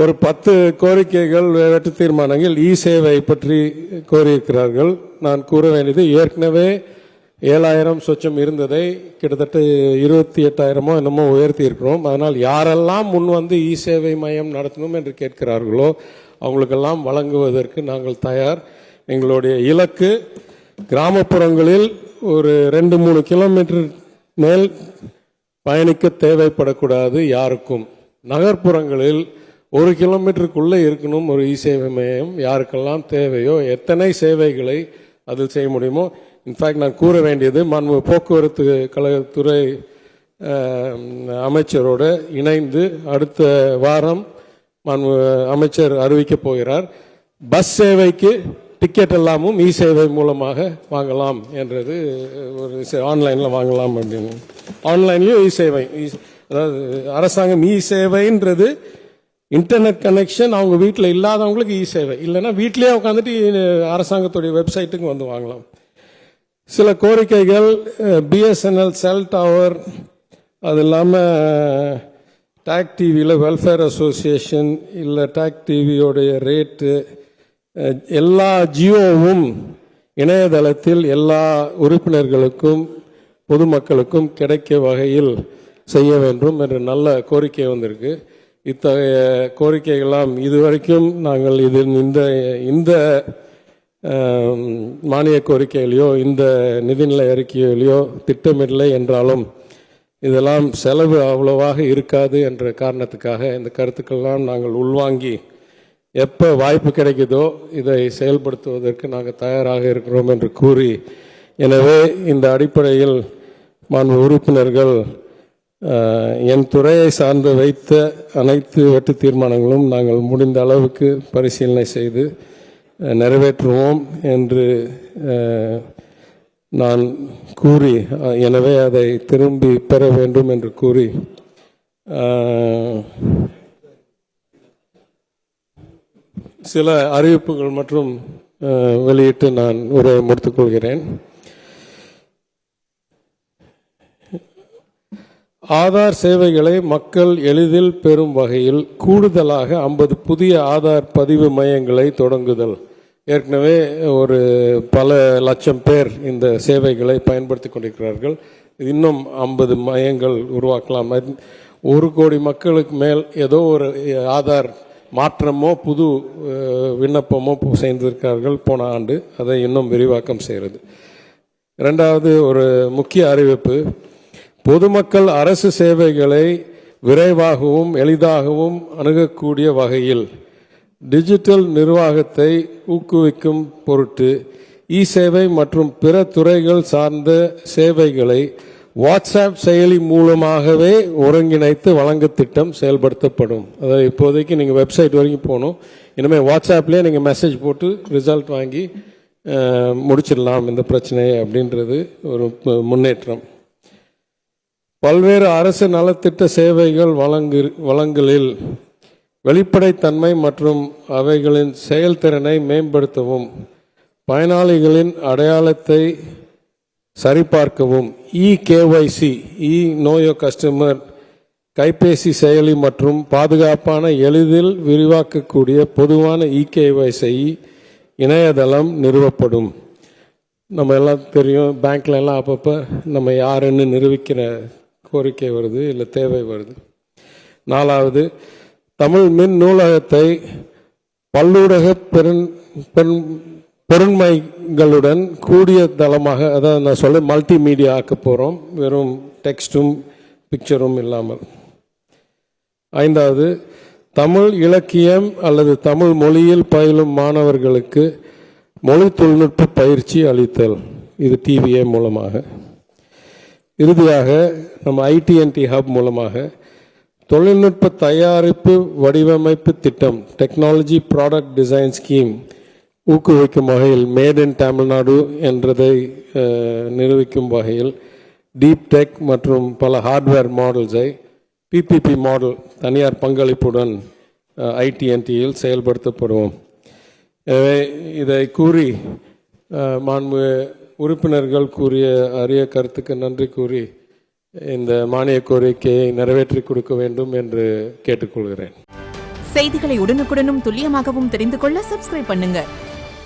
ஒரு 10 கோரிக்கைகள் வெற்றி தீர்மானங்கள் சேவை பற்றி கோரியிருக்கிறார்கள். நான் கூற வேண்டியது, ஏற்கனவே 7,000 சொச்சம் இருந்ததை கிட்டத்தட்ட 28,000 என்னமோ உயர்த்தி இருக்கிறோம். அதனால் யாரெல்லாம் முன் வந்து சேவை மையம் நடத்தணும் என்று கேட்கிறார்களோ அவங்களுக்கெல்லாம் வழங்குவதற்கு நாங்கள் தயார். எங்களுடைய இலக்கு கிராமப்புறங்களில் ஒரு 2-3 கிலோமீட்டர் மேல் பயணிக்க தேவைப்படக்கூடாது யாருக்கும். நகர்ப்புறங்களில் 1 கிலோமீட்டருக்குள்ளே இருக்கணும் ஒரு சேவை மையம். யாருக்கெல்லாம் தேவையோ எத்தனை சேவைகளை அதில் செய்ய முடியுமோ. இன்ஃபேக்ட் நான் கூற வேண்டியது, போக்குவரத்து கழகத்துறை அமைச்சரோடு இணைந்து அடுத்த வாரம் அமைச்சர் அறிவிக்கப் போகிறார். பஸ் சேவைக்கு டிக்கெட் எல்லாமும் சேவை மூலமாக வாங்கலாம் என்றது, ஒரு ஆன்லைனில் வாங்கலாம் அப்படின்னு. ஆன்லைன்லேயும் சேவை, அதாவது அரசாங்கம் சேவைன்றது இன்டர்நெட் கனெக்ஷன் அவங்க வீட்டில் இல்லாதவங்களுக்கு சேவை, இல்லைன்னா வீட்டிலேயே உட்காந்துட்டு அரசாங்கத்துடைய வெப்சைட்டுக்கு வந்து வாங்கலாம். சில கோரிக்கைகள், பிஎஸ்என்எல் செல் டவர், அது இல்லாமல் டாக் டிவியில் வெல்ஃபேர் அசோசியேஷன், இல்லை டாக் டிவியோடைய ரேட்டு, எல்லா ஜியோவும் இணையதளத்தில் எல்லா உறுப்பினர்களுக்கும் பொதுமக்களுக்கும் கிடைக்க வகையில் செய்ய வேண்டும் என்ற நல்ல கோரிக்கை வந்திருக்கு. இத்தகைய கோரிக்கைகளாம் இதுவரைக்கும் நாங்கள் இந்த மானிய கோரிக்கையிலையோ இந்த நிதிநிலை அறிக்கையிலையோ திட்டமில்லை என்றாலும் இதெல்லாம் செலவு அவ்வளவாக இருக்காது என்ற காரணத்துக்காக இந்த கருத்துக்கள்லாம் நாங்கள் உள்வாங்கி எப்போ வாய்ப்பு கிடைக்குதோ இதை செயல்படுத்துவதற்கு நாங்கள் தயாராக இருக்கிறோம் என்று கூறி, எனவே இந்த அடிப்படையில் உறுப்பினர்கள் என் துறையை சார்ந்து வைத்த அனைத்து வெட்டு தீர்மானங்களும் நாங்கள் முடிந்த அளவுக்கு பரிசீலனை செய்து நிறைவேற்றுவோம் என்று நான் கூறி, எனவே அதை திரும்பி பெற வேண்டும் என்று கூறி சில அறிவிப்புகள் மற்றும் வெளியிட்டு நான் உரையை முடித்துக் கொள்கிறேன். ஆதார் சேவைகளை மக்கள் எளிதில் பெறும் வகையில் கூடுதலாக 50 புதிய ஆதார் பதிவு மையங்களை தொடங்குதல். ஏற்கனவே ஒரு பல லட்சம் பேர் இந்த சேவைகளை பயன்படுத்தி கொண்டிருக்கிறார்கள். இன்னும் 50 மையங்கள் உருவாக்கலாம். 1 கோடி மக்களுக்கு மேல் ஏதோ ஒரு ஆதார் மாற்றமோ புது விண்ணப்பமோ செய்திருக்கிறார்கள் போன ஆண்டு. அதை இன்னும் விரிவாக்கம் செய்கிறது. இரண்டாவது ஒரு முக்கிய அறிவிப்பு, பொதுமக்கள் அரசு சேவைகளை விரைவாகவும் எளிதாகவும் அணுகக்கூடிய வகையில் டிஜிட்டல் நிர்வாகத்தை ஊக்குவிக்கும் பொருட்டு சேவை மற்றும் பிற துறைகள் சார்ந்த சேவைகளை வாட்ஸ்அப் செயலி மூலமாகவே ஒருங்கிணைத்து வழங்க திட்டம் செயல்படுத்தப்படும். அதாவது இப்போதைக்கு நீங்கள் வெப்சைட் வரைக்கும் போகணும், இனிமேல் வாட்ஸ்அப்லேயே நீங்கள் மெசேஜ் போட்டு ரிசல்ட் வாங்கி முடிச்சிடலாம் இந்த பிரச்சனையை அப்படின்றது ஒரு முன்னேற்றம். பல்வேறு அரசு நலத்திட்ட சேவைகள் வழங்கலில் வெளிப்படைத்தன்மை மற்றும் அவைகளின் செயல்திறனை மேம்படுத்தவும், பயனாளிகளின் அடையாளத்தை சரிபார்க்கவும் KYC நோ யோர் கஸ்டமர் கைபேசி செயலி மற்றும் பாதுகாப்பான எளிதில் விரிவாக்கக்கூடிய பொதுவான KYC இணையதளம் நிறுவப்படும். நம்ம எல்லாம் தெரியும், பேங்க்ல எல்லாம் அப்பப்போ நம்ம யாருன்னு நிரூபிக்கிற கோரிக்கை வருது, இல்லை தேவை வருது. 4வது, தமிழ் மின் நூலகத்தை பல்லூடக பெருண்மைகளுடன் கூடிய தளமாக, அதாவது நான் சொல்ல மல்டிமீடியா ஆக்க போகிறோம், வெறும் டெக்ஸ்டும் பிக்சரும் இல்லாமல். 5வது, தமிழ் இலக்கியம் அல்லது தமிழ் மொழியில் பயிலும் மாணவர்களுக்கு மொழி தொழில்நுட்ப பயிற்சி அளித்தல், இது TVA மூலமாக. இறுதியாக நம்ம ITNT ஹப் மூலமாக தொழில்நுட்ப தயாரிப்பு வடிவமைப்பு திட்டம் டெக்னாலஜி ப்ராடக்ட் டிசைன் ஸ்கீம் ஊக்குவிக்கும் வகையில் மேட் இன் தமிழ்நாடு என்றதை நிரூபிக்கும் வகையில் டீப் டெக் மற்றும் பல ஹார்ட்வேர் மாடல்ஸை PPP மாடல் தனியார் பங்களிப்புடன் ITNTயில் செயல்படுத்தப்படுவோம். எனவே இதை கூறி மாண்பு உறுப்பினர்கள் கூறிய அரிய கருத்துக்கு நன்றி கூறி இந்த மானிய கோரிக்கையை நிறைவேற்றி கொடுக்க வேண்டும் என்று கேட்டுக்கொள்கிறேன். செய்திகளை உடனுக்குடனும் துல்லியமாகவும் தெரிந்து கொள்ள சப்ஸ்கிரைப் பண்ணுங்க.